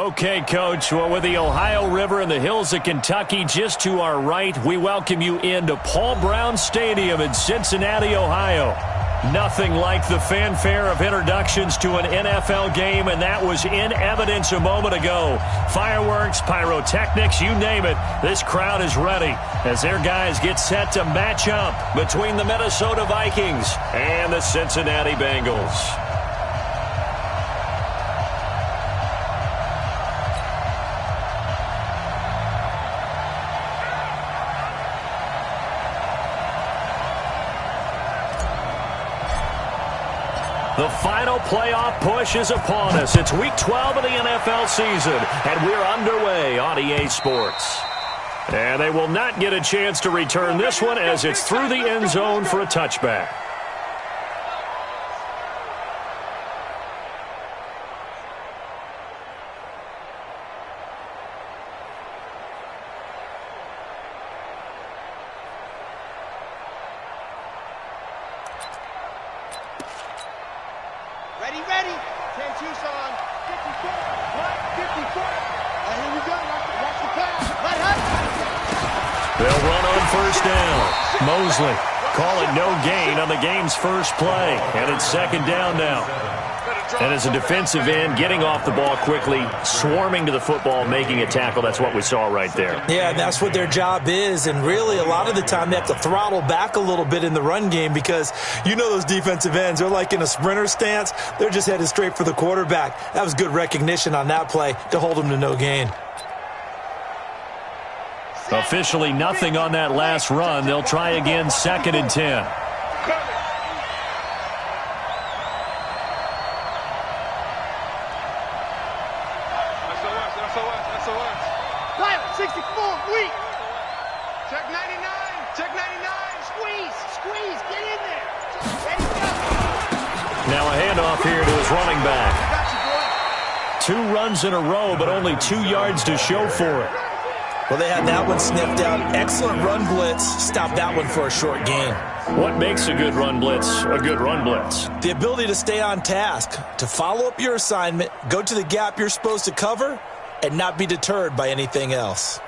Okay, Coach. Well, with the Ohio River and the hills of Kentucky just to our right, we welcome you into Paul Brown Stadium in Cincinnati, Ohio. Nothing like the fanfare of introductions to an NFL game, and that was in evidence a moment ago. Fireworks, pyrotechnics, you name it. This crowd is ready as their guys get set to match up between the Minnesota Vikings and the Cincinnati Bengals. The final playoff push is upon us. It's Week 12 of the NFL season, and we're underway on EA Sports. And they will not get a chance to return this one as it's through the end zone for a touchback. Ready. 10 Tucson. 54. What? 54. Here we go. Watch the pass. They'll run on first down. Mosley call it no gain on the game's first play. And it's second down now. And as a defensive end, getting off the ball quickly, swarming to the football, making a tackle, that's what we saw right there. Yeah, that's what their job is. And really, a lot of the time, they have to throttle back a little bit in the run game because you know those defensive ends, they're like in a sprinter stance. They're just headed straight for the quarterback. That was good recognition on that play to hold them to no gain. Officially nothing on that last run. They'll try again, 2nd and 10. Now a handoff here to his running back. 2 runs in a row, but only 2 yards to show for it. Well, they had that one sniffed out. Excellent run blitz. Stop that one for a short gain. What makes a good run blitz a good run blitz? The ability to stay on task, to follow up your assignment, go to the gap you're supposed to cover, and not be deterred by anything else.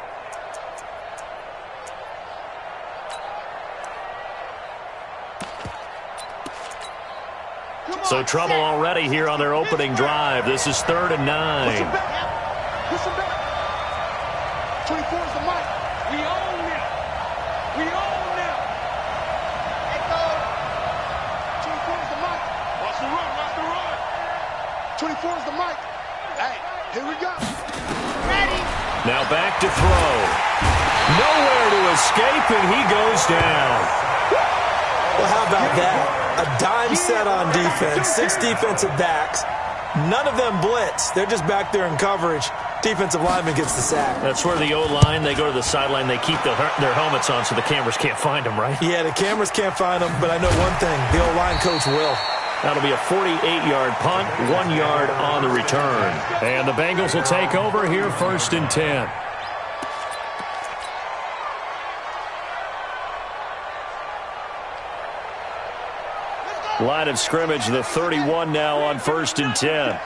So trouble already here on their opening drive. This is 3rd and 9. Push him back. 24 is the mic. We own now. Echo. 24 is the mic. Watch the run. 24 is the mic. Hey, here we go. Ready. Now back to throw. Nowhere to escape, and he goes down. Well, how about that? A dime set on defense, 6 defensive backs. None of them blitz. They're just back there in coverage. Defensive lineman gets the sack. That's where the O-line, they go to the sideline, they keep their helmets on so the cameras can't find them, right? Yeah, the cameras can't find them, but I know one thing. The O-line coach will. That'll be a 48-yard punt, 1 yard on the return. And the Bengals will take over here, 1st and 10. Line of scrimmage, the 31 now on 1st and 10.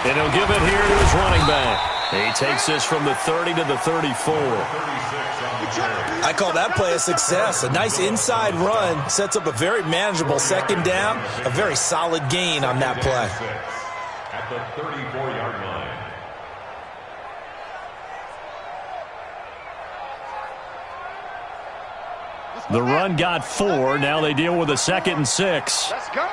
And he'll give it here to his running back. He takes this from the 30 to the 34. I call that play a success. A nice inside run sets up a very manageable 2nd down. A very solid gain on that play. At the 34-yard line. The run got 4. Now they deal with a 2nd and 6. Let's go.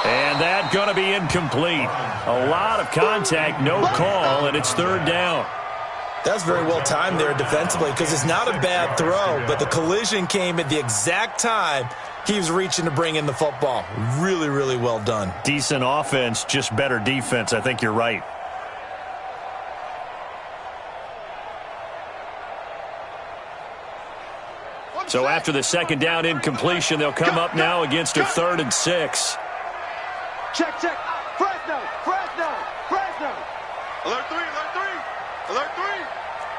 And that going to be incomplete. A lot of contact, no call, and it's 3rd down. That's very well timed there defensively because it's not a bad throw, but the collision came at the exact time he was reaching to bring in the football. Really, really well done. Decent offense, just better defense. I think you're right. So after the 2nd down incompletion, they'll come up now against a 3rd and 6. Check. Fresno. Alert 3.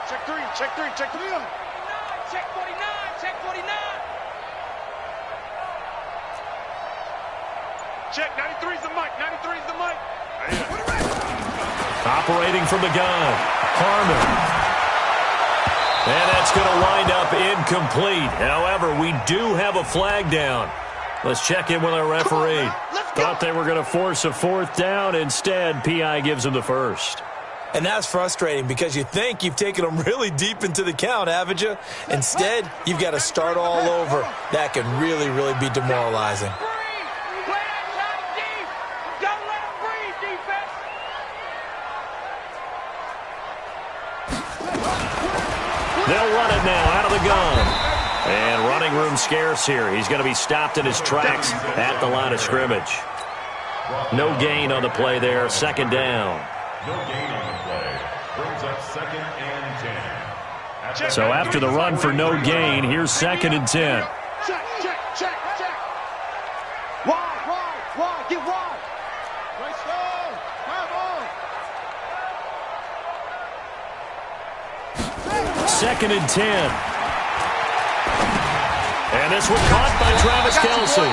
Check 3. Check 3, check 3 on. Check 49, check 49. Check 93's the mic, 93's the mic. Operating from the gun, Harmon. And that's going to wind up incomplete. However, we do have a flag down. Let's check in with our referee. Thought they were going to force a fourth down. Instead, PI gives them the first. And that's frustrating because you think you've taken them really deep into the count, haven't you? Instead, you've got to start all over. That can really, really be demoralizing. They'll run it now out of the gun. And running room scarce here. He's going to be stopped in his tracks at the line of scrimmage. No gain on the play there. Second down. No gain on the play. Brings up 2nd and 10. So after the run for no gain, here's 2nd and 10. Check, check, check, check. Wide, get wide. Right side, have on. 2nd and 10. And this one caught by Travis Kelce.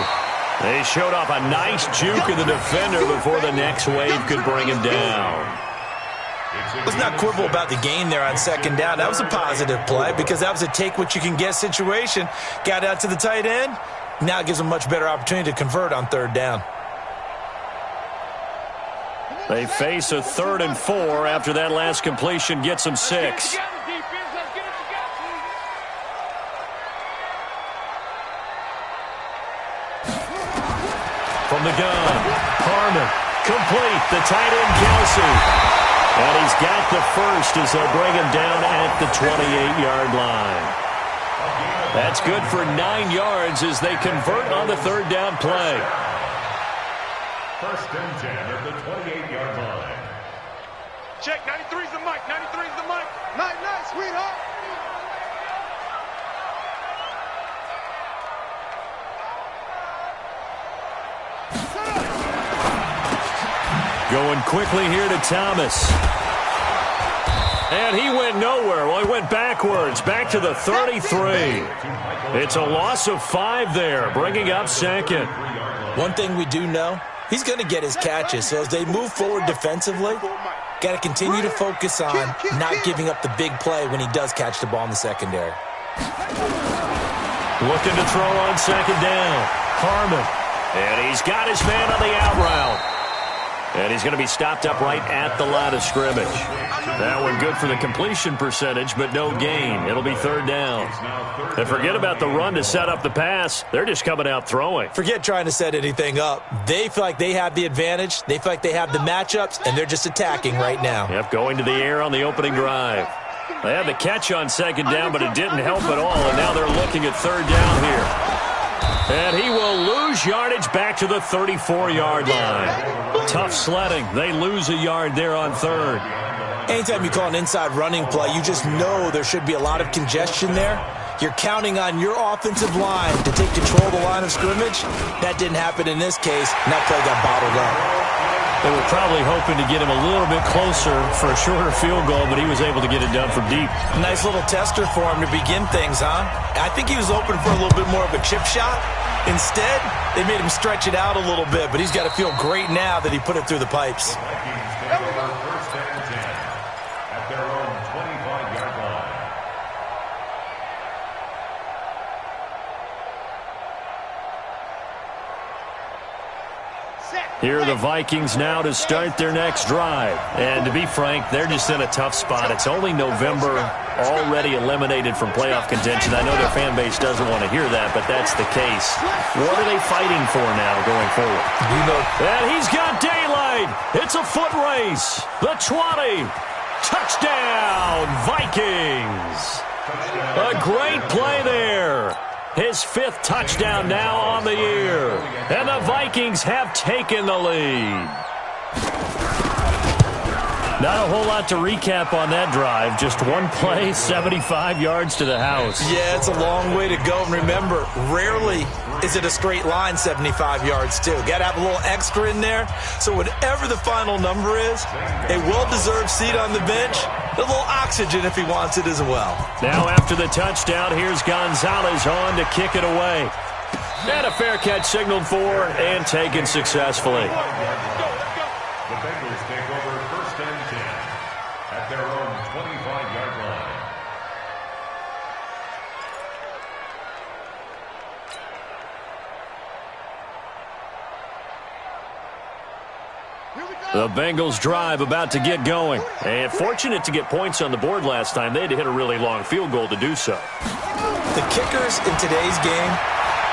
They showed off a nice juke of the defender before the next wave could bring him down. Let's not quibble about the gain there on 2nd down. That was a positive play because that was a take-what-you-can-get situation. Got out to the tight end. Now it gives them a much better opportunity to convert on 3rd down. They face a 3rd and 4 after that last completion gets them 6. From the gun, Harmon, complete, the tight end Kelce. And he's got the first as they'll bring him down at the 28-yard line. That's good for 9 yards as they convert on the 3rd down play. 1st and 10 at the 28-yard line. Check, 93's the mic, 93's the mic. Night, night, sweetheart. Going quickly here to Thomas. And he went nowhere. Well, he went backwards, back to the 33. It's a loss of 5 there, bringing up 2nd. One thing we do know, he's going to get his catches. So as they move forward defensively, got to continue to focus on not giving up the big play when he does catch the ball in the secondary. Looking to throw on 2nd down. Harmon. And he's got his man on the out route. And he's going to be stopped up right at the line of scrimmage. That one good for the completion percentage, but no gain. It'll be 3rd down. And forget about the run to set up the pass. They're just coming out throwing. Forget trying to set anything up. They feel like they have the advantage. They feel like they have the matchups, and they're just attacking right now. Yep, going to the air on the opening drive. They had the catch on 2nd down, but it didn't help at all, and now they're looking at 3rd down here. And he will lose yardage back to the 34-yard line. Tough sledding. They lose a yard there on 3rd. Anytime you call an inside running play, you just know there should be a lot of congestion there. You're counting on your offensive line to take control of the line of scrimmage. That didn't happen in this case, and that play got bottled up. They were probably hoping to get him a little bit closer for a shorter field goal, but he was able to get it done from deep. Nice little tester for him to begin things, huh? I think he was open for a little bit more of a chip shot. Instead, they made him stretch it out a little bit, but he's got to feel great now that he put it through the pipes. Here are the Vikings now to start their next drive. And to be frank, they're just in a tough spot. It's only November, already eliminated from playoff contention. I know their fan base doesn't want to hear that, but that's the case. What are they fighting for now going forward? And he's got daylight. It's a foot race. The 20. Touchdown, Vikings. A great play there. His 5th touchdown now on the year. And the Vikings have taken the lead. Not a whole lot to recap on that drive. Just one play, 75 yards to the house. Yeah, it's a long way to go. And remember, rarely is it a straight line 75 yards, too. Got to have a little extra in there. So whatever the final number is, a well-deserved seat on the bench, A little oxygen if he wants it as well. Now after the touchdown, here's Gonzalez on to kick it away. And a fair catch signaled for and taken successfully. The Bengals take over 1st and 10 at their own 25-yard line. The Bengals drive about to get going. And fortunate to get points on the board last time. They had to hit a really long field goal to do so. The kickers in today's game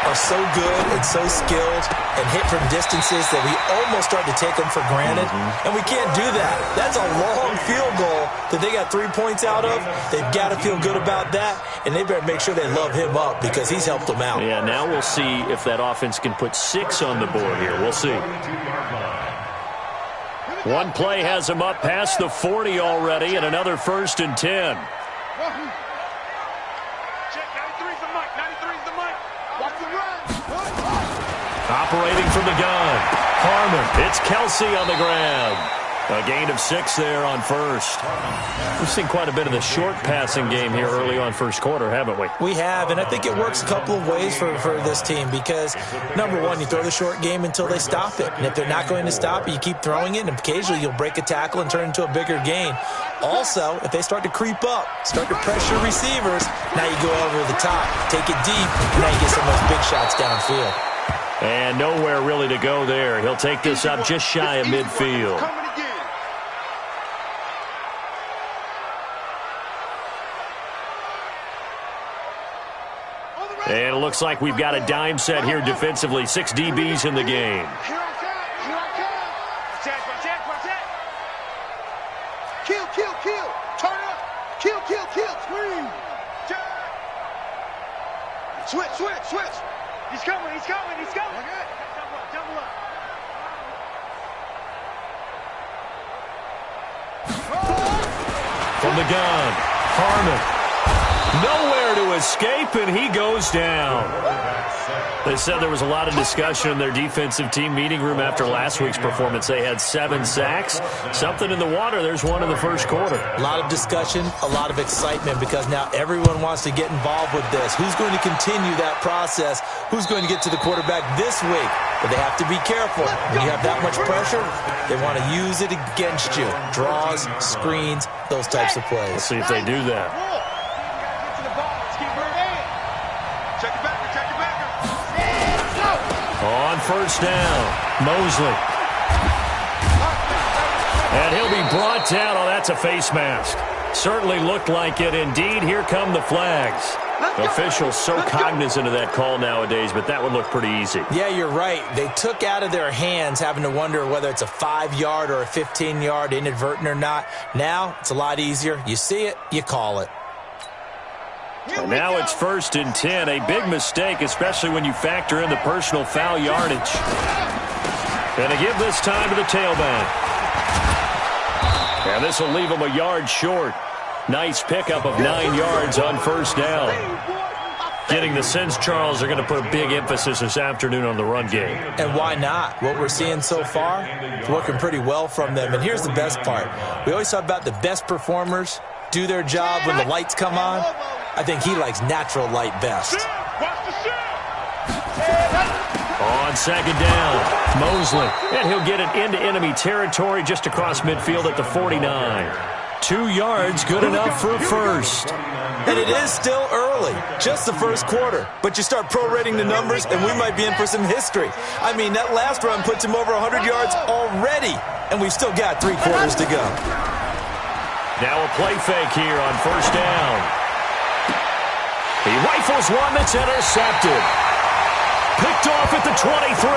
are so good and so skilled and hit from distances that we almost start to take them for granted. And we can't do that. That's a long field goal that they got 3 points out of. They've got to feel good about that, and they better make sure they love him up because he's helped them out. Yeah, now we'll see if that offense can put 6 on the board here. We'll see. One play has him up past the 40 already, and another 1st and 10. Operating from the gun, Harmon. It's Kelsey on the ground. A gain of 6 there on 1st. We've seen quite a bit of the short passing game here early on 1st quarter, haven't we? We have, and I think it works a couple of ways for this team because, number one, you throw the short game until they stop it. And if they're not going to stop it, you keep throwing it, and occasionally you'll break a tackle and turn it into a bigger gain. Also, if they start to creep up, start to pressure receivers, now you go over the top, take it deep, and now you get some of those big shots downfield. And nowhere really to go there. He'll take this up just shy of midfield. And it looks like we've got a dime set here defensively. 6 DBs in the game. Kill, kill, kill. Turn up. Kill, kill, kill. Scream. Switch, switch, switch. He's coming, he's coming, he's coming. Okay. Double up. From the gun, Harmon. Nowhere to escape, and he goes down. They said there was a lot of discussion in their defensive team meeting room after last week's performance. They had 7 sacks. Something in the water. There's one in the 1st quarter. A lot of discussion, a lot of excitement because now everyone wants to get involved with this. Who's going to continue that process? Who's going to get to the quarterback this week? But they have to be careful. When you have that much pressure, they want to use it against you. Draws, screens, those types of plays. Let's see if they do that. On 1st down, Mosley. And he'll be brought down. Oh, that's a face mask. Certainly looked like it. Indeed, here come the flags. Officials so cognizant of that call nowadays, but that would look pretty easy. Yeah, you're right. They took out of their hands having to wonder whether it's a 5-yard or a 15-yard inadvertent or not. Now, it's a lot easier. You see it, you call it. And now it's 1st and 10. A big mistake, especially when you factor in the personal foul yardage. Going to give this time to the tailback. And this will leave him a yard short. Nice pickup of 9 yards on 1st down. Getting the sense, Charles, are going to put a big emphasis this afternoon on the run game. And why not? What we're seeing so far is working pretty well from them. And here's the best part. We always talk about the best performers do their job when the lights come on. I think he likes natural light best. On 2nd down, Mosley. And he'll get it into enemy territory just across midfield at the 49. 2 yards, good enough for a 1st. And it is still early, just the 1st quarter. But you start prorating the numbers, and we might be in for some history. I mean, that last run puts him over 100 yards already, and we've still got 3 quarters to go. Now a play fake here on 1st down. He rifles one that's intercepted. Picked off at the 23.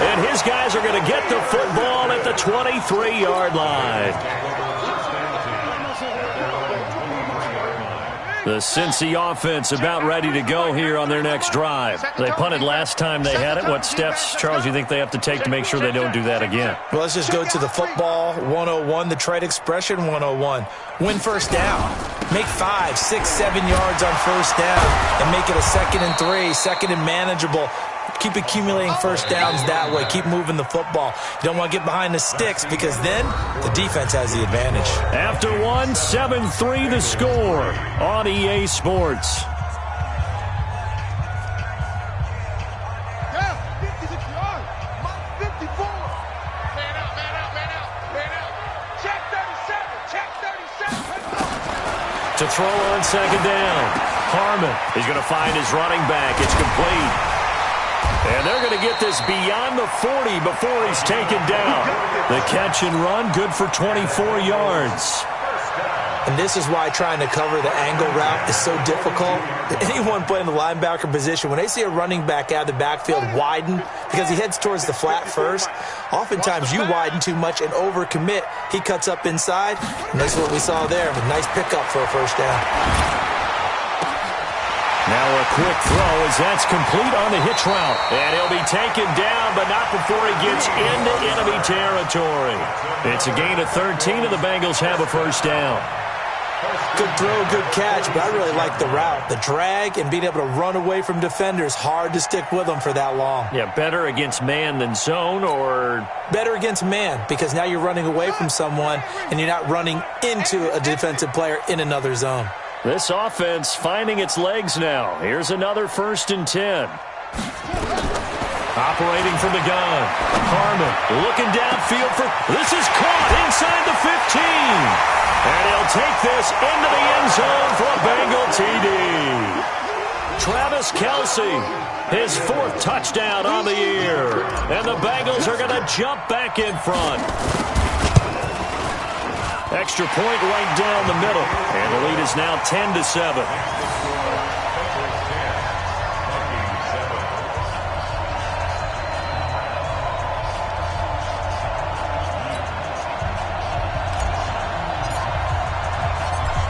And his guys are going to get the football at the 23-yard line. The Cincy offense about ready to go here on their next drive. They punted last time they had it. What steps, Charles, you think they have to take to make sure they don't do that again? Well, let's just go to the football 101, the trade expression 101. Win 1st down. Make 5, 6, 7 yards on 1st down and make it a 2nd and 3, 2nd and manageable. Keep accumulating first downs that way. Keep moving the football. You don't want to get behind the sticks because then the defense has the advantage. After one, 7-3 the score on EA Sports. To throw on second down. Harmon is going to find his running back. It's complete. And they're going to get this beyond the 40 before he's taken down. The catch and run, good for 24 yards. And this is why trying to cover the angle route is so difficult. Anyone playing the linebacker position, when they see a running back out of the backfield widen because he heads towards the flat first, oftentimes you widen too much and overcommit. He cuts up inside, and that's what we saw there. A nice pickup for a first down. Now a quick throw as that's complete on the hitch route. And he'll be taken down, but not before he gets into enemy territory. It's a gain of 13, and the Bengals have a first down. Good throw, good catch, but I really like the route. The drag and being able to run away from defenders, hard to stick with them for that long. Yeah, better against man than zone, or? Better against man, because now you're running away from someone and you're not running into a defensive player in another zone. This offense finding its legs now. Here's another 1st and 10. Operating from the gun. Harmon looking downfield for... This is caught inside the 15. And he'll take this into the end zone for a Bengal TD. Travis Kelce, his 4th touchdown on the year. And the Bengals are going to jump back in front. Extra point right down the middle. And the lead is now 10-7.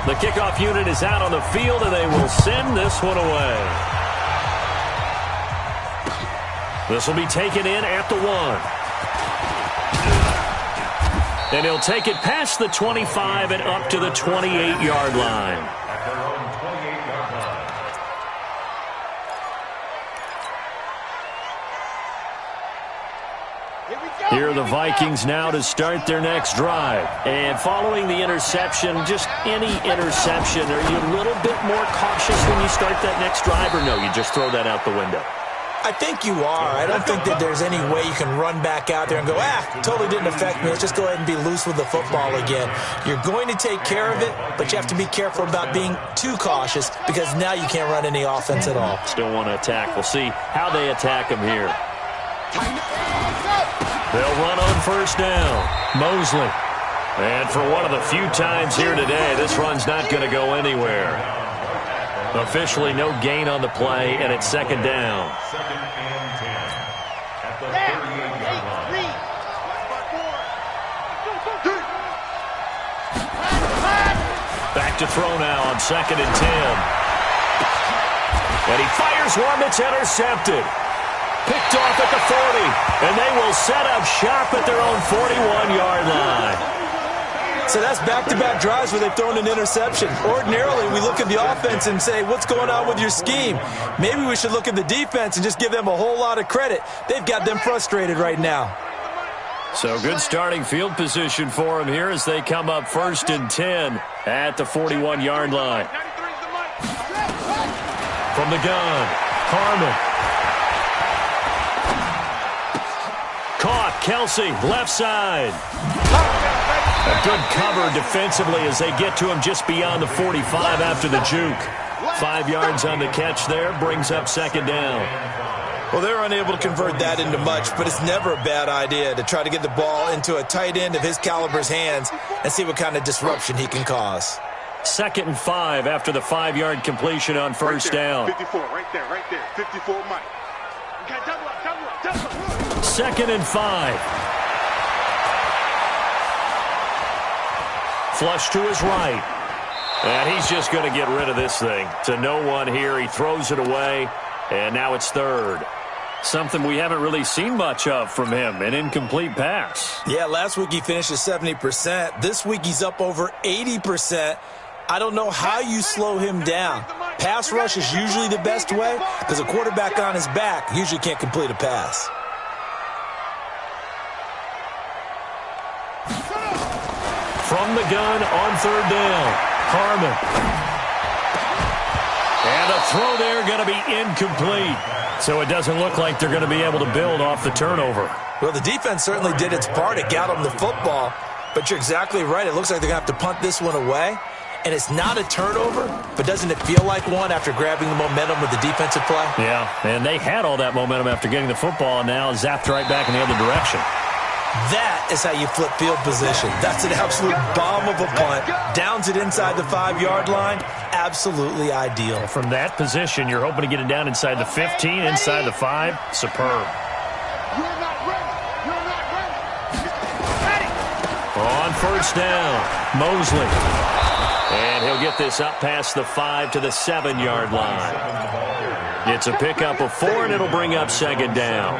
The kickoff unit is out on the field, and they will send this one away. This will be taken in at the 1. And he'll take it past the 25 and up to the 28-yard line. Here are the Vikings now to start their next drive. And following the interception, just any interception, are you a little bit more cautious when you start that next drive, or no, you just throw that out the window? I think you are. I don't think that there's any way you can run back out there and go, totally didn't affect me. Let's just go ahead and be loose with the football again. You're going to take care of it, but you have to be careful about being too cautious because now you can't run any offense at all. Still want to attack. We'll see how they attack him here. They'll run on first down. Mosley. And for one of the few times here today, this run's not going to go anywhere. Officially no gain on the play, and it's 2nd down. 2nd and 10 at the 38-yard line. Back to throw now on 2nd and 10. And he fires one that's intercepted. Picked off at the 40, and they will set up shop at their own 41-yard line. So that's back-to-back drives where they've thrown an interception. Ordinarily, we look at the offense and say, what's going on with your scheme? Maybe we should look at the defense and just give them a whole lot of credit. They've got them frustrated right now. So good starting field position for them here as they come up 1st and 10 at the 41-yard line. From the gun, Harmon. Caught, Kelce, left side. A good cover defensively as they get to him just beyond the 45 after the juke. 5 yards on the catch there, brings up 2nd down. Well, they're unable to convert that into much, but it's never a bad idea to try to get the ball into a tight end of his caliber's hands and see what kind of disruption he can cause. 2nd and 5 after the 5-yard completion on first down. 54, right there, 54, Mike. Okay, double up. 2nd and 5. Flush to his right. And he's just going to get rid of this thing. To no one here. He throws it away. And now it's 3rd. Something we haven't really seen much of from him. An incomplete pass. Yeah, last week he finished at 70%. This week he's up over 80%. I don't know how you slow him down. Pass rush is usually the best way because a quarterback on his back usually can't complete a pass. From the gun on 3rd down, Harmon. And a throw there going to be incomplete. So it doesn't look like they're going to be able to build off the turnover. Well, the defense certainly did its part. It got them the football. But you're exactly right. It looks like they're going to have to punt this one away. And it's not a turnover, but doesn't it feel like one after grabbing the momentum with the defensive play? Yeah, and they had all that momentum after getting the football and now zapped right back in the other direction. That is how you flip field position. That's an absolute bomb of a punt. Downs it inside the 5-yard line. Absolutely ideal. Well, from that position, you're hoping to get it down inside the 15, inside the 5. Superb. You're not ready. You're not ready. On 1st down, Mosley. And he'll get this up past the 5 to the 7-yard line. It's a pickup of 4, and it'll bring up 2nd down.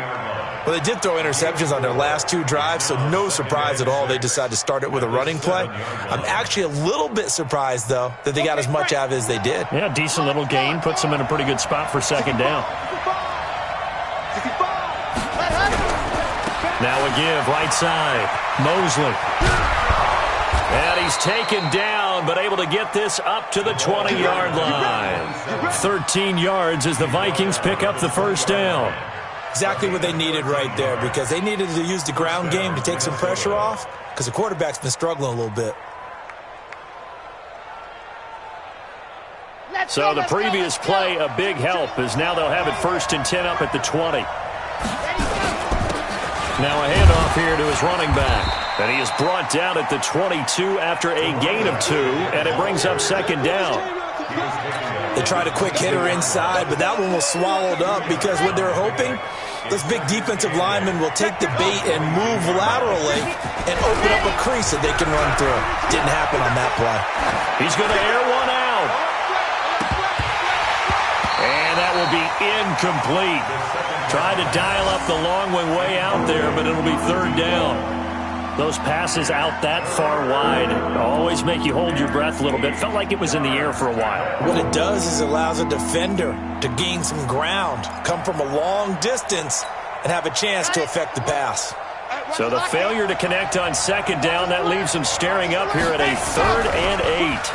Well, they did throw interceptions on their last 2 drives, so no surprise at all they decided to start it with a running play. I'm actually a little bit surprised, though, that they got as much out of it as they did. Yeah, decent little gain. Puts them in a pretty good spot for 2nd down. Now a give, right side. Mosley. And he's taken down, but able to get this up to the 20-yard line. 13 yards as the Vikings pick up the 1st down. Exactly what they needed right there, because they needed to use the ground game to take some pressure off, because the quarterback's been struggling a little bit. So the previous play, a big help, as now they'll have it 1st and 10 up at the 20. Now a handoff here to his running back. And he is brought down at the 22 after a gain of 2, and it brings up 2nd down. They tried a quick hitter inside, but that one was swallowed up because what they're hoping, this big defensive lineman will take the bait and move laterally and open up a crease that they can run through. Didn't happen on that play. He's going to air one out. And that will be incomplete. Tried to dial up the long one way out there, but it'll be 3rd down. Those passes out that far wide always make you hold your breath a little bit. Felt like it was in the air for a while. What it does is it allows a defender to gain some ground, come from a long distance, and have a chance to affect the pass. So the failure to connect on 2nd down, that leaves him staring up here at a 3rd and 8.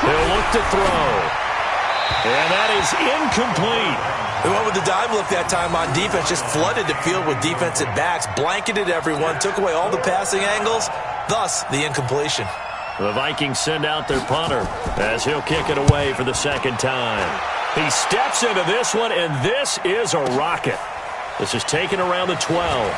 He'll look to throw. And that is incomplete. They went with the dive look that time on defense, just flooded the field with defensive backs, blanketed everyone, took away all the passing angles, thus the incompletion. The Vikings send out their punter as he'll kick it away for the 2nd time. He steps into this one, and this is a rocket. This is taken around the 12.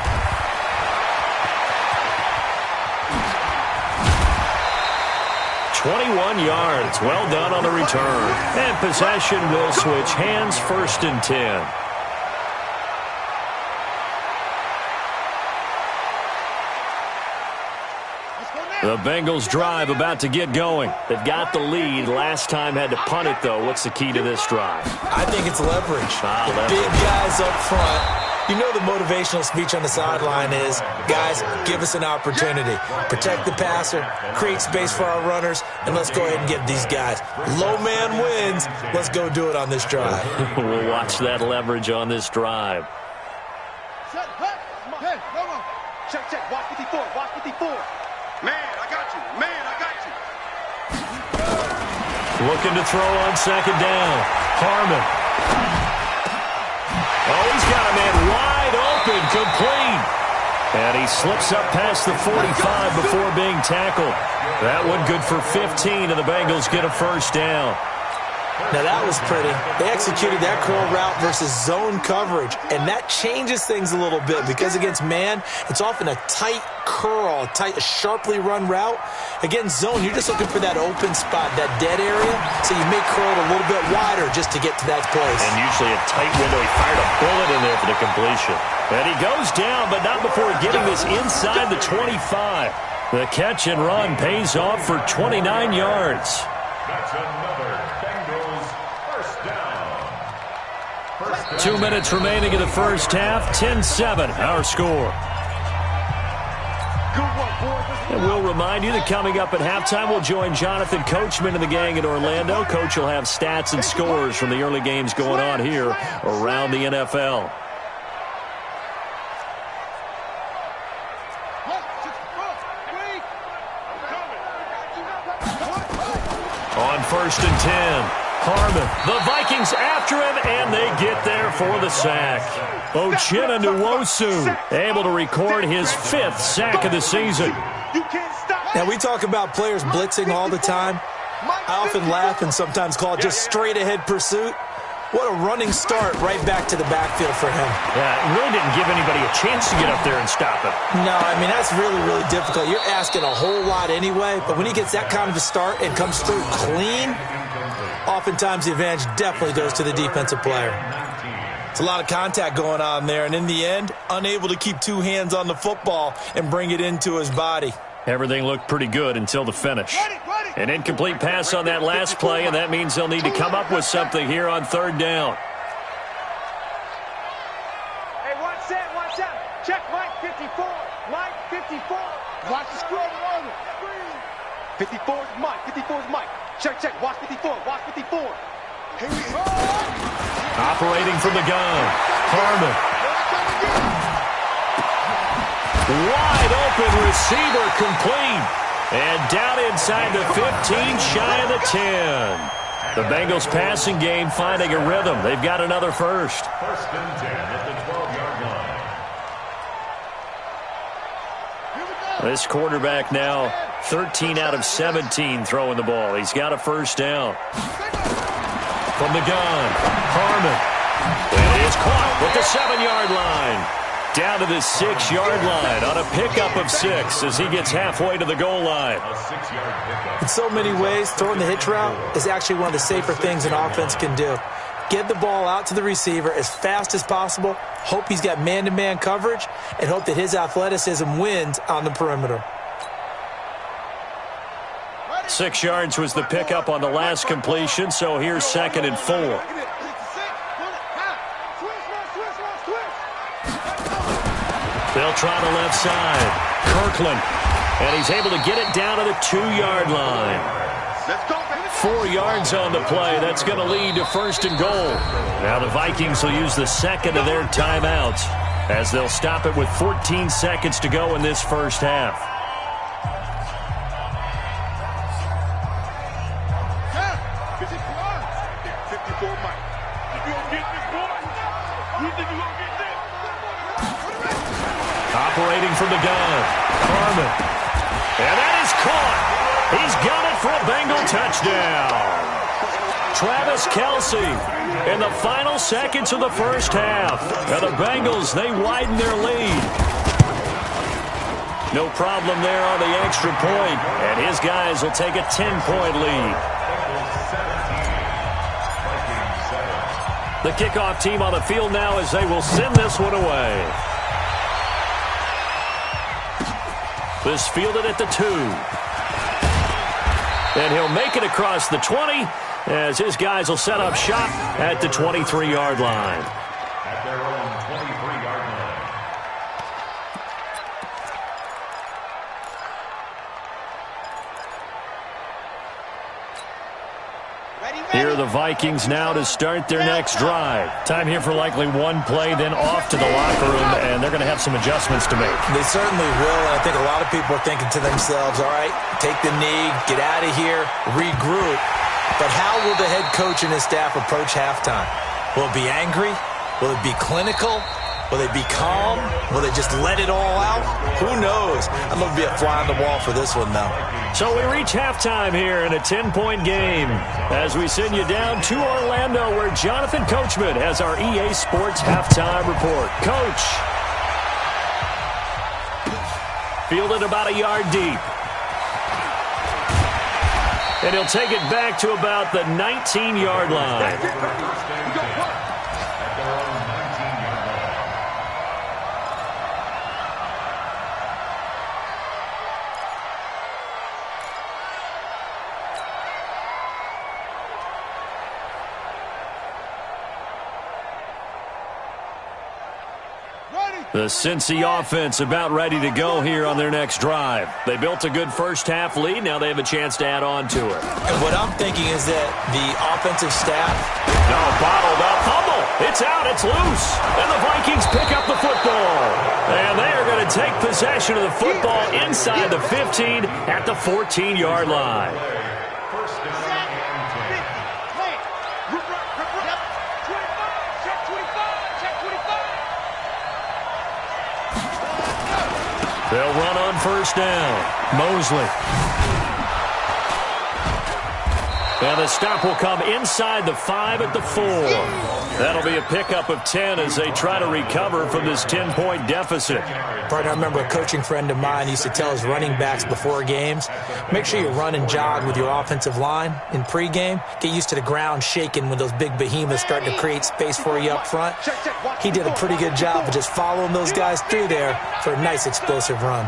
21 yards. Well done on the return. And possession will switch hands, 1st and 10. The Bengals drive about to get going. They've got the lead. Last time had to punt it, though. What's the key to this drive? I think it's leverage. Leverage. Big guys up front. You know the motivational speech on the sideline is, guys, give us an opportunity. Protect the passer, create space for our runners, and let's go ahead and get these guys. Low man wins. Let's go do it on this drive. We'll watch that leverage on this drive. Hey, no, no. Check, check. Watch 54. Watch 54. Man, I got you. Man, I got you. Looking to throw on 2nd down. Harmon. Oh, he's got a man wide open, complete. And he slips up past the 45 before being tackled. That one good for 15, and the Bengals get a 1st down. Now that was pretty. They executed that curl route versus zone coverage, and that changes things a little bit because against man, it's often a tight curl, a sharply run route. Against zone, you're just looking for that open spot, that dead area, so you may curl it a little bit wider just to get to that place. And usually a tight window. He fired a bullet in there for the completion. And he goes down, but not before getting this inside the 25. The catch and run pays off for 29 yards. That's another Bengals 1st down. 2 minutes remaining in the 1st half. 10-7, our score. And we'll remind you that coming up at halftime, we'll join Jonathan Coachman and the gang in Orlando. Coach will have stats and scores from the early games going on here around the NFL. On 1st and 10, Harmon. The Vikings after him, and they get there for the sack. Uchenna Nwosu able to record his 5th sack of the season. Now, we talk about players blitzing all the time. I often laugh and sometimes call it just straight-ahead pursuit. What a running start right back to the backfield for him. Yeah, it really didn't give anybody a chance to get up there and stop him. No, I mean, that's really, really difficult. You're asking a whole lot anyway, but when he gets that kind of a start and comes through clean, oftentimes the advantage definitely goes to the defensive player. It's a lot of contact going on there, and in the end, unable to keep 2 hands on the football and bring it into his body. Everything looked pretty good until the finish. An incomplete pass on that last play, and that means they'll need to come up with something here on 3rd down. Hey, watch that. Check Mike 54. Mike 54. Watch the screen. 54 is Mike. 54 is Mike. Check. Watch 54. Watch 54. Here we go. Operating from the gun, Harmon. Wide open receiver complete. And down inside the 15, shy of the 10. The Bengals passing game finding a rhythm. They've got another first. 1st and 10 at the 12-yard line. This quarterback now 13 out of 17 throwing the ball. He's got a 1st down. From the gun, Harmon. It is caught with the 7-yard line. Down to the 6-yard line on a pickup of 6 as he gets halfway to the goal line. A 6-yard pickup. In so many ways, throwing the hitch route is actually one of the safer things an offense can do. Get the ball out to the receiver as fast as possible, hope he's got man-to-man coverage, and hope that his athleticism wins on the perimeter. 6 yards was the pickup on the last completion, so here's 2nd and 4. They'll try the left side. Kirkland. And he's able to get it down to the 2-yard line. 4 yards on the play. That's going to lead to 1st and goal. Now the Vikings will use the 2nd of their timeouts as they'll stop it with 14 seconds to go in this first half. Operating from the gun, Harmon. And that is caught. He's got it for a Bengal touchdown. Travis Kelce in the final seconds of the first half. Now the Bengals, they widen their lead. No problem there on the extra point, and his guys will take a 10-point lead. The kickoff team on the field now as they will send this one away. This fielded at the 2. And he'll make it across the 20 as his guys will set up shop at the 23-yard line. At their own 23-yard line. Here are the Vikings now to start their next drive. Time here for likely one play, then off to the locker room, and they're going to have some adjustments to make. They certainly will, and I think a lot of people are thinking to themselves, all right, take the knee, get out of here, regroup. But how will the head coach and his staff approach halftime? Will it be angry? Will it be clinical? Will they be calm? Will they just let it all out? Who knows? I'd love to be a fly on the wall for this one, though. So we reach halftime here in a 10-point game as we send you down to Orlando where Jonathan Coachman has our EA Sports halftime report. Coach. Fielded about a yard deep. And he'll take it back to about the 19-yard line. Ready? The Cincy offense about ready to go here on their next drive. They built a good first-half lead. Now they have a chance to add on to it. And what I'm thinking is that the offensive staff... No, bottled up. Fumble. It's out. It's loose. And the Vikings pick up the football. And they are going to take possession of the football inside the 15 at the 14-yard line. They'll run on first down. Mosley. And the stop will come inside the 5 at the 4. That'll be a pickup of 10 as they try to recover from this 10-point deficit. Partner, I remember a coaching friend of mine used to tell his running backs before games, make sure you run and jog with your offensive line in pregame. Get used to the ground shaking when those big behemoths start to create space for you up front. He did a pretty good job of just following those guys through there for a nice explosive run.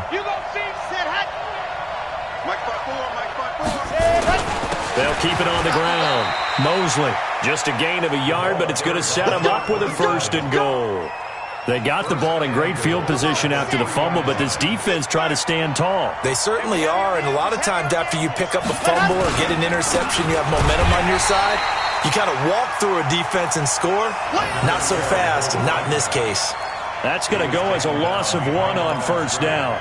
They'll keep it on the ground. Mosley, just a gain of a yard, but it's going to set him up with a 1st and goal. They got the ball in great field position after the fumble, but this defense tried to stand tall. They certainly are, and a lot of times after you pick up a fumble or get an interception, you have momentum on your side. You kind of walk through a defense and score. Not so fast, not in this case. That's going to go as a loss of 1 on first down.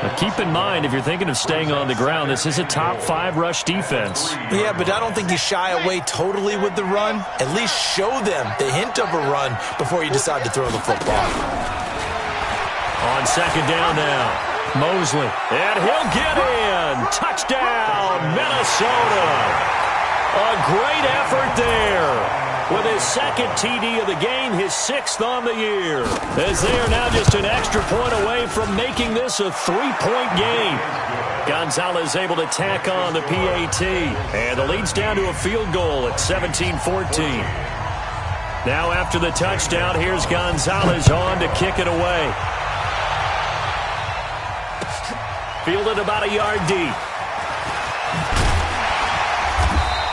But keep in mind, if you're thinking of staying on the ground, this is a top 5 rush defense. Yeah, but I don't think you shy away totally with the run. At least show them the hint of a run before you decide to throw the football. On second down now, Mosley. And he'll get in. Touchdown, Minnesota. A great effort there. With his second TD of the game, his 6th on the year. As they are now just an extra point away from making this a 3-point game. Gonzalez able to tack on the PAT. And the lead's down to a field goal at 17-14. Now after the touchdown, here's Gonzalez on to kick it away. Fielded about a yard deep.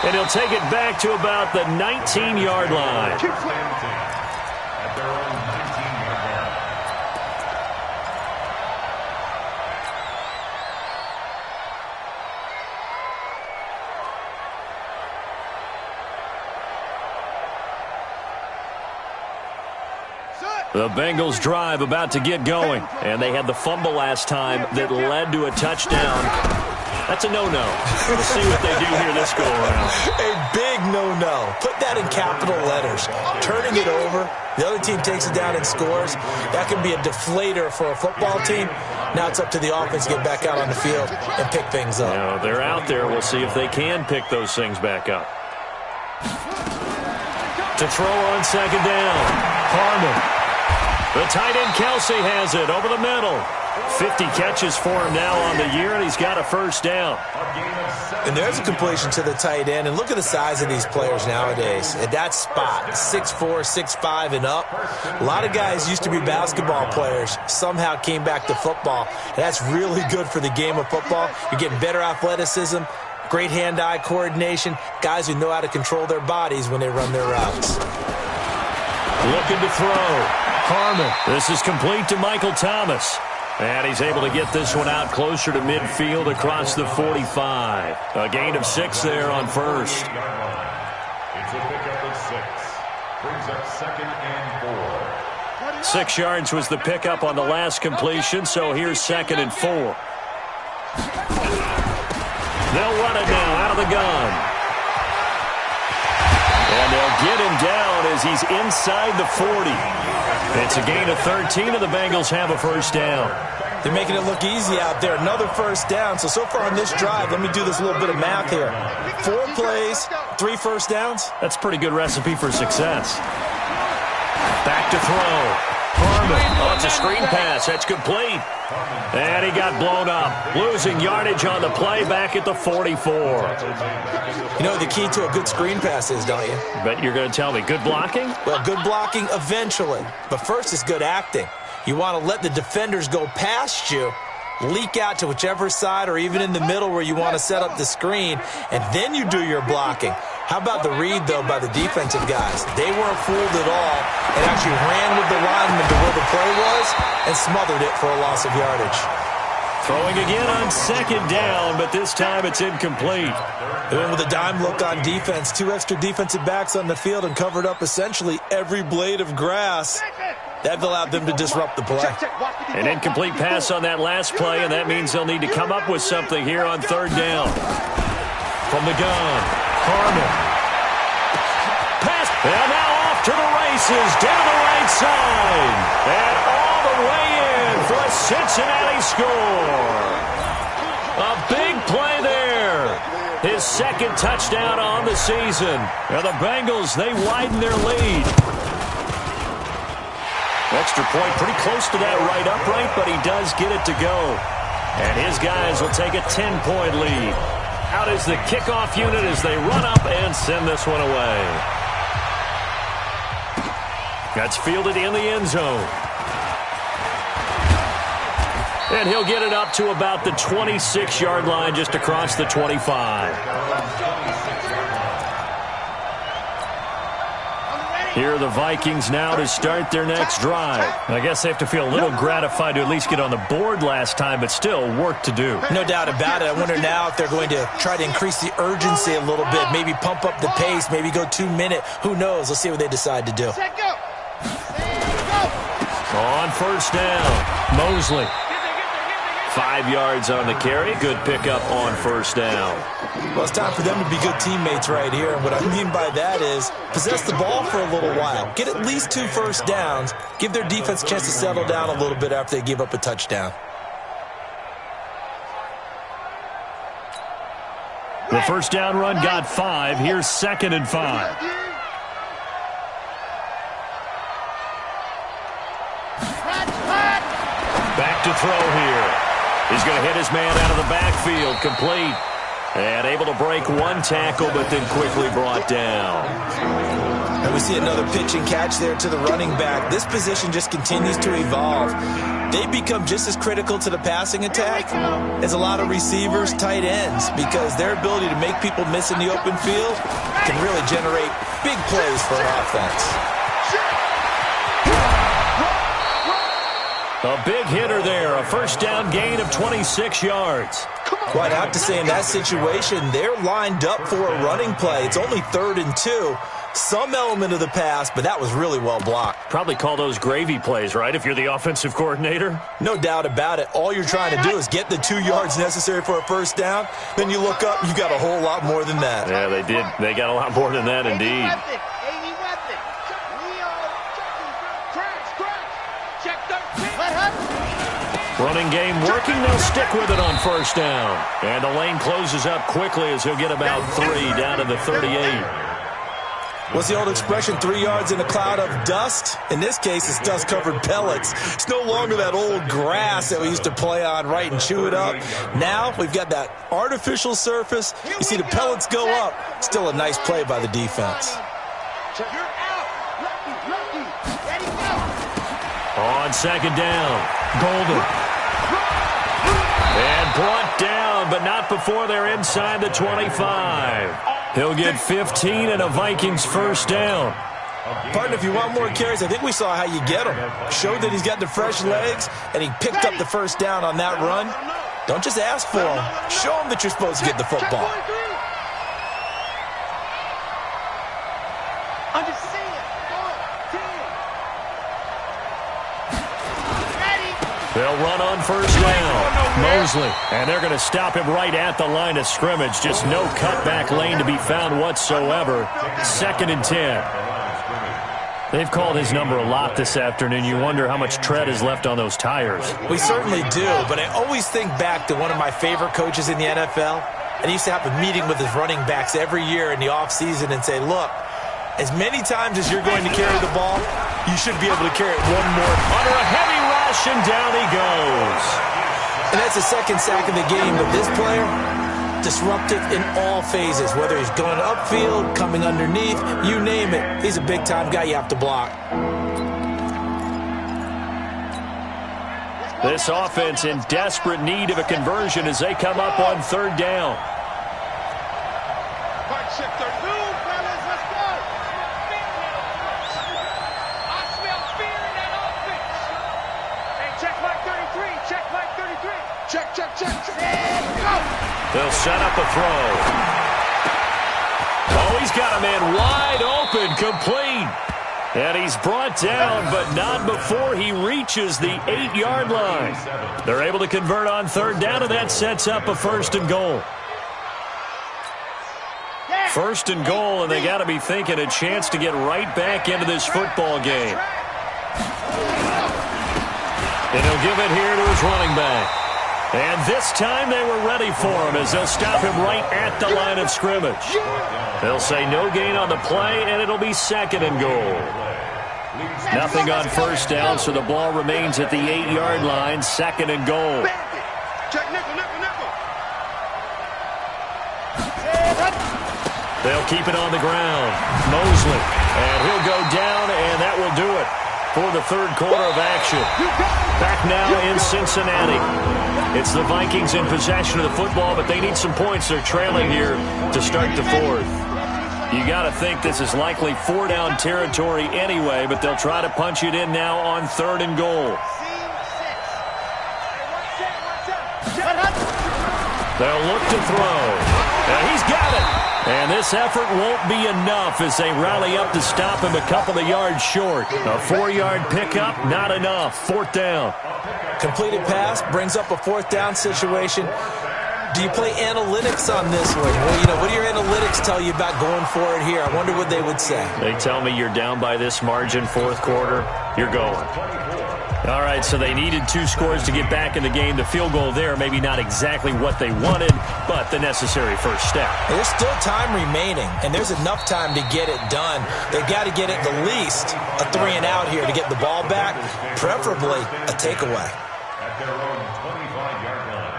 And he'll take it back to about the 19-yard line. At their own 19-yard line. The Bengals drive about to get going. And they had the fumble last time that led to a touchdown. That's a no-no. We'll see what they do here this go-around. A big no-no. Put that in capital letters. Turning it over, the other team takes it down and scores. That can be a deflator for a football team. Now it's up to the offense to get back out on the field and pick things up. You know, they're out there. We'll see if they can pick those things back up. To throw on second down, Harmon. The tight end Kelsey has it over the middle. 50 catches for him now on the year, and he's got a first down. And there's a completion to the tight end. And look at the size of these players nowadays. At that spot, 6'4", 6'5", and up. A lot of guys used to be basketball players, somehow came back to football. And that's really good for the game of football. You're getting better athleticism, great hand-eye coordination, guys who know how to control their bodies when they run their routes. Looking to throw. Harmon. This is complete to Michael Thomas. And he's able to get this one out closer to midfield across the 45. A gain of 6 there on first. It's a pickup of 6. Brings up 2nd and 4. 6 yards was the pickup on the last completion, so here's 2nd and 4. They'll run it now out of the gun. And they'll get him down as he's inside the 40. It's a gain of 13, and the Bengals have a first down. They're making it look easy out there. Another first down. So far on this drive, let me do this little bit of math here. 4 plays, 3 first downs. That's a pretty good recipe for success. Back to throw. Harmon. Oh, it's a screen pass. That's complete. And he got blown up. Losing yardage on the play back at the 44. You know what the key to a good screen pass is, don't you? Bet you're going to tell me good blocking? Well, good blocking eventually. But first is good acting. You want to let the defenders go past you, leak out to whichever side or even in the middle where you want to set up the screen, and then you do your blocking. How about the read, though, by the defensive guys? They weren't fooled at all and actually ran with the lineman to where the play was and smothered it for a loss of yardage. Throwing again on second down, but this time it's incomplete. They went with a dime look on defense. 2 extra defensive backs on the field and covered up essentially every blade of grass. That allowed them to disrupt the play. An incomplete pass on that last play, and that means they'll need to come up with something here on third down. From the gun, Harmon. Pass, and now off to the races, down the right side. And all the way in for a Cincinnati score. A big play there. His second touchdown on the season. And the Bengals, they widen their lead. Extra point pretty close to that right upright, but he does get it to go. And his guys will take a 10-point lead. Out is the kickoff unit as they run up and send this one away. That's fielded in the end zone. And he'll get it up to about the 26-yard line, just across the 25. Here are the Vikings now to start their next drive. I guess they have to feel a little gratified to at least get on the board last time, but still work to do. No doubt about it. I wonder now if they're going to try to increase the urgency a little bit, maybe pump up the pace, maybe go 2-minute. Who knows? Let's see what they decide to do. On first down, Mosley. 5 yards on the carry. Good pickup on first down. Well, it's time for them to be good teammates right here. And what I mean by that is possess the ball for a little while. Get at least 2 first downs. Give their defense a chance to settle down a little bit after they give up a touchdown. The first down run got 5. Here's 2nd and 5. Back to throw here. He's going to hit his man out of the backfield, complete. And able to break 1 tackle, but then quickly brought down. And we see another pitch and catch there to the running back. This position just continues to evolve. They become just as critical to the passing attack as a lot of receivers, tight ends, because their ability to make people miss in the open field can really generate big plays for an offense. A big hitter there, a first down gain of 26 yards. Quite out to say in that situation, they're lined up for a running play. It's only 3rd and 2. Some element of the pass, but that was really well blocked. Probably call those gravy plays, right, if you're the offensive coordinator? No doubt about it. All you're trying to do is get the 2 yards necessary for a first down. Then you look up, you got a whole lot more than that. Yeah, they did. They got a lot more than that, indeed. Running game working. They'll stick with it on first down. And the lane closes up quickly as he'll get about 3 down to the 38. What's the old expression, 3 yards in a cloud of dust? In this case, it's dust-covered pellets. It's no longer that old grass that we used to play on, right, and chew it up. Now we've got that artificial surface. You see the pellets go up. Still a nice play by the defense. On second down, Golden. And brought down, but not before they're inside the 25. He'll get 15 and a Vikings first down. Partner, if you want more carries, I think we saw how you get him. Showed that he's got the fresh legs, and he picked up the first down on that run. Don't just ask for him. Show him that you're supposed to get the football. They'll run on first down. Mosley. And they're going to stop him right at the line of scrimmage. Just no cutback lane to be found whatsoever. 2nd and 10. They've called his number a lot this afternoon. You wonder how much tread is left on those tires. We certainly do, but I always think back to one of my favorite coaches in the NFL. And he used to have a meeting with his running backs every year in the offseason and say, look, as many times as you're going to carry the ball, you should be able to carry it one more. Under a heavy rush, and down he goes. And that's the 2nd sack of the game. But this player, disruptive in all phases, whether he's going upfield, coming underneath, you name it. He's a big-time guy you have to block. This offense in desperate need of a conversion as they come up on third down. They'll set up a throw. Oh, he's got a man wide open, complete. And he's brought down, but not before he reaches the 8-yard line. They're able to convert on third down, and that sets up a 1st and goal. 1st and goal, and they got to be thinking a chance to get right back into this football game. And he'll give it here to his running back. And this time they were ready for him as they'll stop him right at the line of scrimmage. They'll say no gain on the play, and it'll be 2nd and goal. Nothing on 1st down, so the ball remains at the 8-yard line, 2nd and goal. They'll keep it on the ground. Mosley, and he'll go down, and that will do it for the 3rd quarter of action. Back now in Cincinnati. It's the Vikings in possession of the football, but they need some points. They're trailing here to start the 4th. You got to think this is likely 4-down territory anyway, but they'll try to punch it in now on 3rd and goal. They'll look to throw. And he's got it. And this effort won't be enough as they rally up to stop him a couple of yards short. A 4-yard pickup, not enough. 4th down. Completed pass brings up a 4th down situation. Do you play analytics on this one? Well, what do your analytics tell you about going for it here? I wonder what they would say. They tell me you're down by this margin, 4th quarter, you're going. All right, so they needed 2 scores to get back in the game. The field goal there, maybe not exactly what they wanted, but the necessary first step. There's still time remaining, and there's enough time to get it done. They've got to get at the least a 3 and out here to get the ball back, preferably a takeaway. At their own 25-yard line.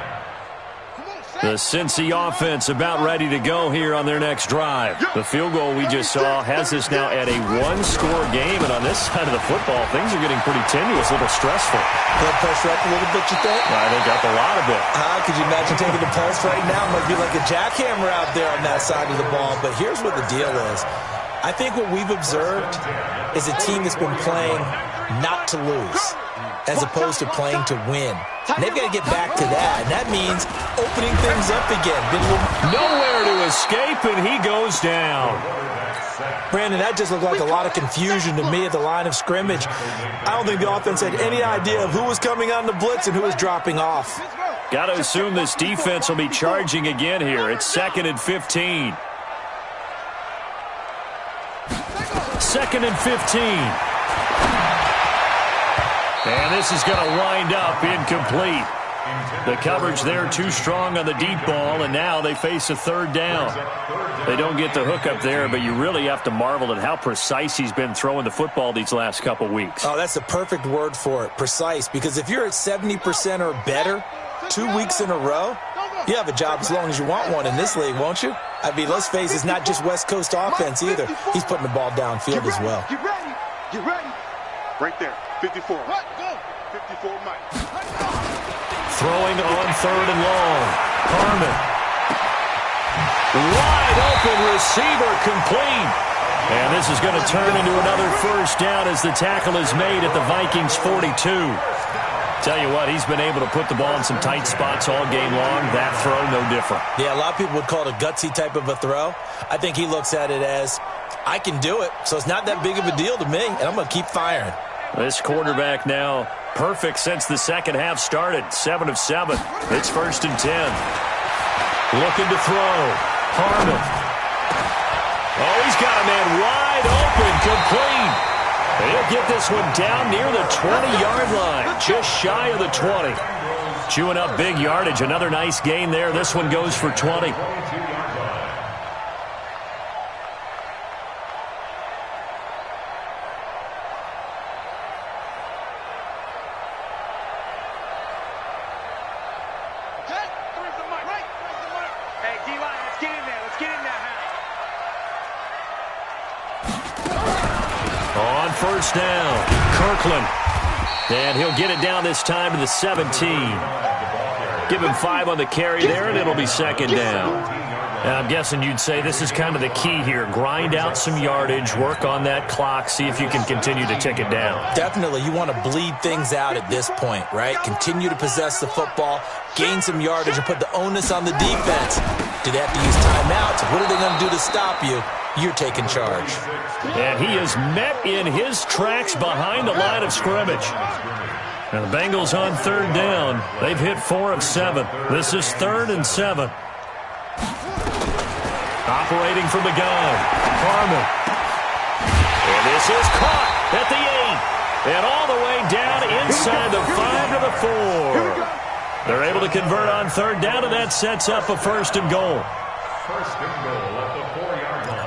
The Cincy offense about ready to go here on their next drive. The field goal we just saw has us now at a 1-score game, and on this side of the football, things are getting pretty tenuous, a little stressful. Blood pressure up a little bit, you think? I think up a lot of it. Could you imagine taking the pulse right now? It might be like a jackhammer out there on that side of the ball, but here's what the deal is. I think what we've observed is a team that's been playing not to lose as opposed to playing to win. And they've got to get back to that, and that means opening things up again. Nowhere to escape, and he goes down. Brandon, that just looked like a lot of confusion to me at the line of scrimmage. I don't think the offense had any idea of who was coming on the blitz and who was dropping off. Got to assume this defense will be charging again here. It's 2nd and 15. 2nd and 15. And this is going to wind up incomplete. The coverage there too strong on the deep ball, and now they face a 3rd down. They don't get the hook up there, but you really have to marvel at how precise he's been throwing the football these last couple weeks. Oh, that's the perfect word for it, precise, because if you're at 70% or better 2 weeks in a row, you have a job as long as you want one in this league, won't you? I mean, let's face it, it's not just West Coast offense either. He's putting the ball downfield as well. Get ready. Get ready. Right there. 54. What? Go. 54, Mike. Throwing on 3rd and long. Harmon. Wide open receiver, complete. And this is going to turn into another 1st down as the tackle is made at the Vikings 42. Tell you what, he's been able to put the ball in some tight spots all game long. That throw, no different. Yeah, a lot of people would call it a gutsy type of a throw. I think he looks at it as, I can do it, so it's not that big of a deal to me, and I'm going to keep firing. This quarterback now perfect since the second half started. 7 of 7. It's 1st and 10. Looking to throw. Harmon. Oh, he's got a man wide open, complete. He'll get this one down near the 20-yard line, just shy of the 20. Chewing up big yardage. Another nice gain there. This one goes for 20. On 1st down, Kirkland. And he'll get it down this time to the 17. Give him 5 on the carry there, and it'll be 2nd down. I'm guessing you'd say this is kind of the key here. Grind out some yardage, work on that clock, see if you can continue to tick it down. Definitely. You want to bleed things out at this point, right? Continue to possess the football, gain some yardage, and put the onus on the defense. Do they have to use timeouts? What are they going to do to stop you? You're taking charge. And he is met in his tracks behind the line of scrimmage. Now the Bengals on third down. They've hit 4 of 7. This is 3rd and 7. Operating from the gun, Harmon. And this is caught at the 8. And all the way down inside the 5 to the 4. They're able to convert on third down, and that sets up a 1st and goal. 1st and goal at the 4-yard line.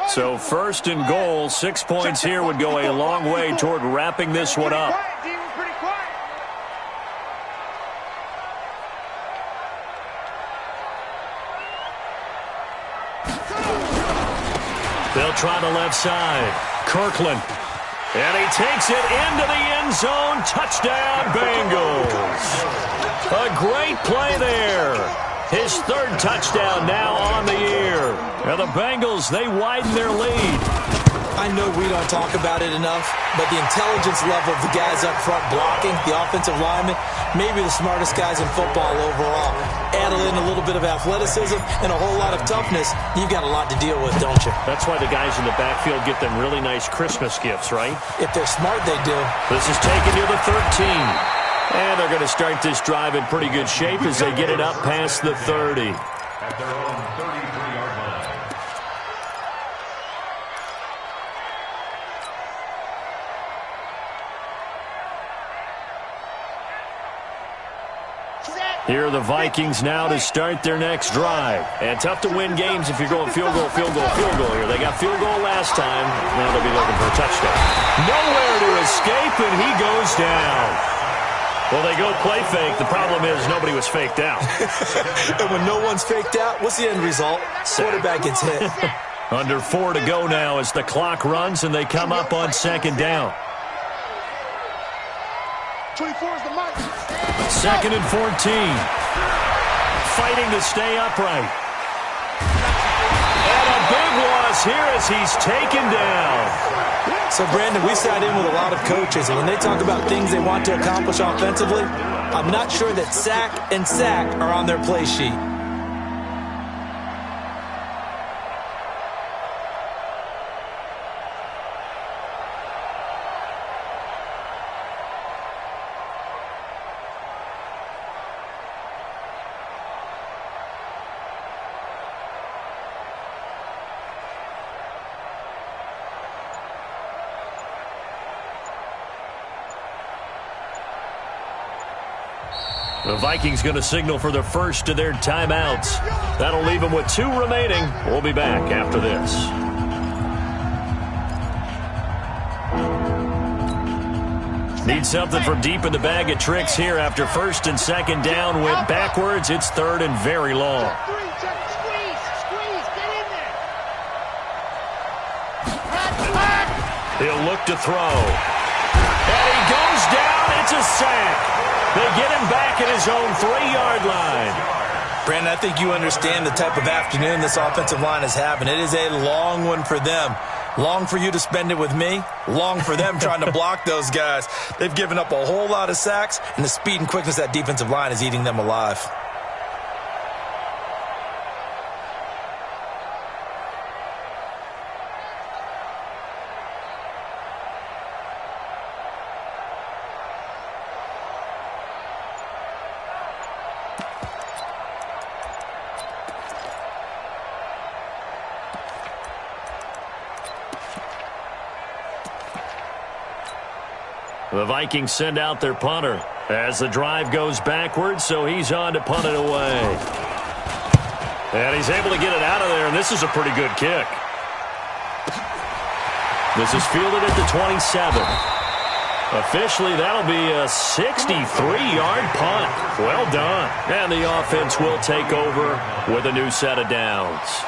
So 1st and goal, 6 points here would go a long way toward wrapping this one up. They'll try the left side. Kirkland. And he takes it into the end zone. Touchdown, Bengals. A great play there. His 3rd touchdown now on the year. Now the Bengals, they widen their lead. I know we don't talk about it enough, but the intelligence level of the guys up front blocking, the offensive linemen, maybe the smartest guys in football overall. Add in a little bit of athleticism and a whole lot of toughness, you've got a lot to deal with, don't you? That's why the guys in the backfield get them really nice Christmas gifts, right? If they're smart, they do. This is taken to the 13. And they're going to start this drive in pretty good shape as they get it up past the 30. At their own 33-yard line. Here are the Vikings now to start their next drive. And tough to win games if you're going field goal here. They got field goal last time. Now they'll be looking for a touchdown. Nowhere to escape, and he goes down. Well, they go play fake. The problem is nobody was faked out. And when no one's faked out, what's the end result? Quarterback gets hit. Under 4 to go now as the clock runs and they come up on 2nd down. 24 is the mic. 2nd and 14. Fighting to stay upright. And a big loss here as he's taken down. So, Brandon, we sat in with a lot of coaches, and when they talk about things they want to accomplish offensively, I'm not sure that sack and sack are on their play sheet. The Vikings going to signal for the first of their timeouts. That'll leave them with 2 remaining. We'll be back after this. Need something from deep in the bag of tricks here after 1st and 2nd down. Went backwards. It's 3rd and very long. Squeeze, get in there. He'll look to throw. And he goes down. It's a sack. They get him back at his own 3-yard line. Brandon, I think you understand the type of afternoon this offensive line is having. It is a long one for them. Long for you to spend it with me. Long for them trying to block those guys. They've given up a whole lot of sacks, and the speed and quickness of that defensive line is eating them alive. The Vikings send out their punter as the drive goes backwards, so he's on to punt it away. And he's able to get it out of there, and this is a pretty good kick. This is fielded at the 27. Officially, that'll be a 63-yard punt. Well done. And the offense will take over with a new set of downs.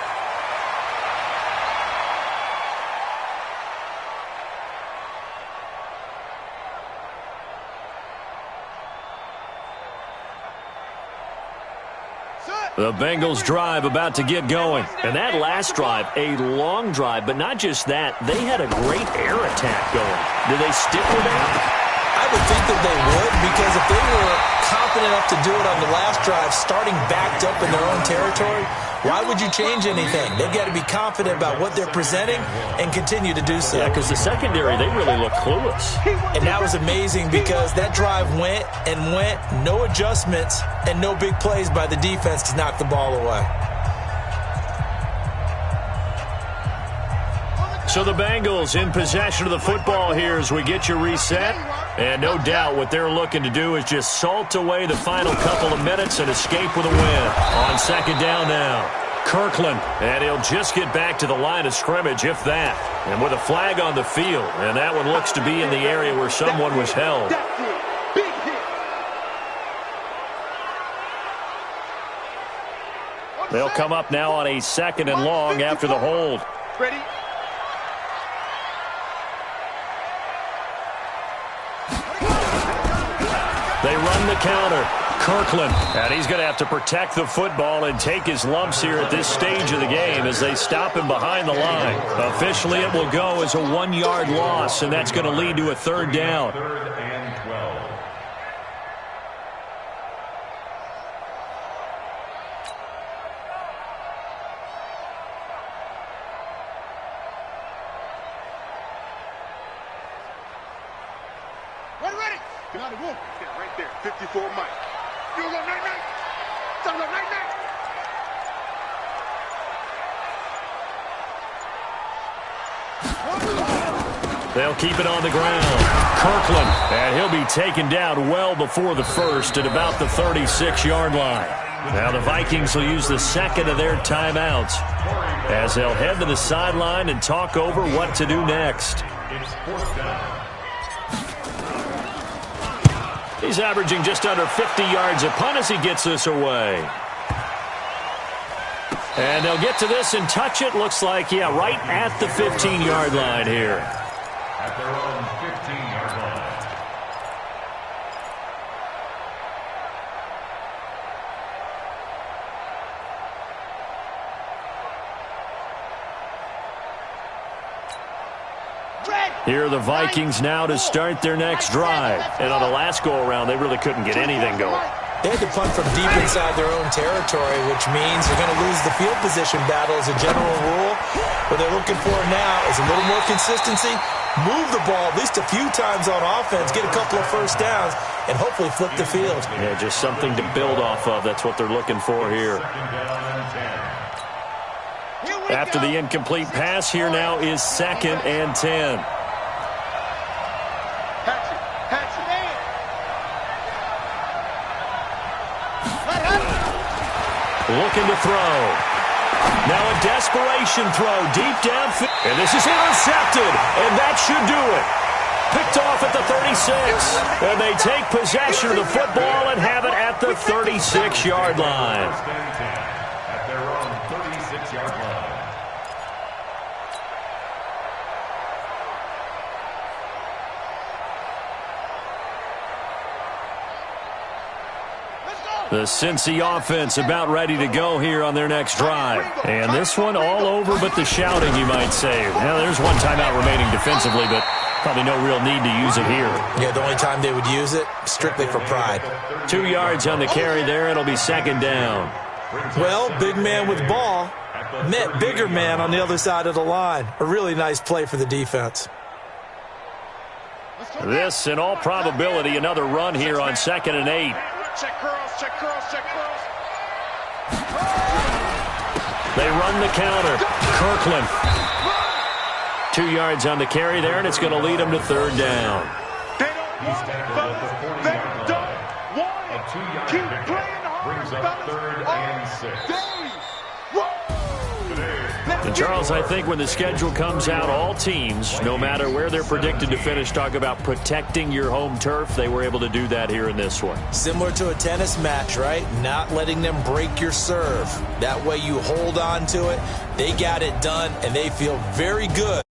The Bengals drive about to get going. And that last drive, a long drive, but not just that. They had a great air attack going. Do they stick with that? I would think that they would, because if they were confident enough to do it on the last drive, starting backed up in their own territory, why would you change anything? They've got to be confident about what they're presenting and continue to do so. Yeah, because the secondary, they really look clueless. And that was amazing because that drive went and went, no adjustments and no big plays by the defense to knock the ball away. So the Bengals in possession of the football here as we get you reset. And no doubt what they're looking to do is just salt away the final couple of minutes and escape with a win. On second down now, Kirkland. And he'll just get back to the line of scrimmage, if that. And with a flag on the field. And that one looks to be in the area where someone was held. They'll come up now on a 2nd and long after the hold. Ready? They run the counter. Kirkland. And he's going to have to protect the football and take his lumps here at this stage of the game as they stop him behind the line. Officially, it will go as a 1-yard loss, and that's going to lead to a 3rd down. 3rd and 12. Ready? Get out of the room. Yeah, right there. 54 Mike. You go night-night. Time to go night-night. They'll keep it on the ground. Kirkland. And he'll be taken down well before the first at about the 36-yard line. Now the Vikings will use the 2nd of their timeouts as they'll head to the sideline and talk over what to do next. It's 4th down. He's averaging just under 50 yards a punt as he gets this away. And they'll get to this and touch it. Looks like, yeah, right at the 15-yard line here. At their own 15-yard line. Here are the Vikings now to start their next drive. And on the last go-around, they really couldn't get anything going. They had to punt from deep inside their own territory, which means they're going to lose the field position battle as a general rule. What they're looking for now is a little more consistency, move the ball at least a few times on offense, get a couple of first downs, and hopefully flip the field. Yeah, just something to build off of. That's what they're looking for here. 2nd down and 10. After the incomplete pass, here now is 2nd and 10. Looking to throw. Now a desperation throw deep downfield. And this is intercepted. And that should do it. Picked off at the 36. And they take possession of the football and have it at the 36-yard line. 1st and 10. At their own 36-yard line. The Cincy offense about ready to go here on their next drive. And this one all over but the shouting, you might say. Now, there's one timeout remaining defensively, but probably no real need to use it here. Yeah, the only time they would use it, strictly for pride. 2 yards on the carry there. It'll be 2nd down. Well, big man with ball met bigger man on the other side of the line. A really nice play for the defense. This, in all probability, another run here on 2nd and 8. Check curls, check curls, check curls. They run the counter. Kirkland. 2 yards on the carry there, and it's going to lead them to 3rd down. He's tackled at the 40-yard line. A 2-yard pickup brings up 3rd and 6. And Charles, I think when the schedule comes out, all teams, no matter where they're predicted to finish, talk about protecting your home turf. They were able to do that here in this one. Similar to a tennis match, right? Not letting them break your serve. That way you hold on to it. They got it done, and they feel very good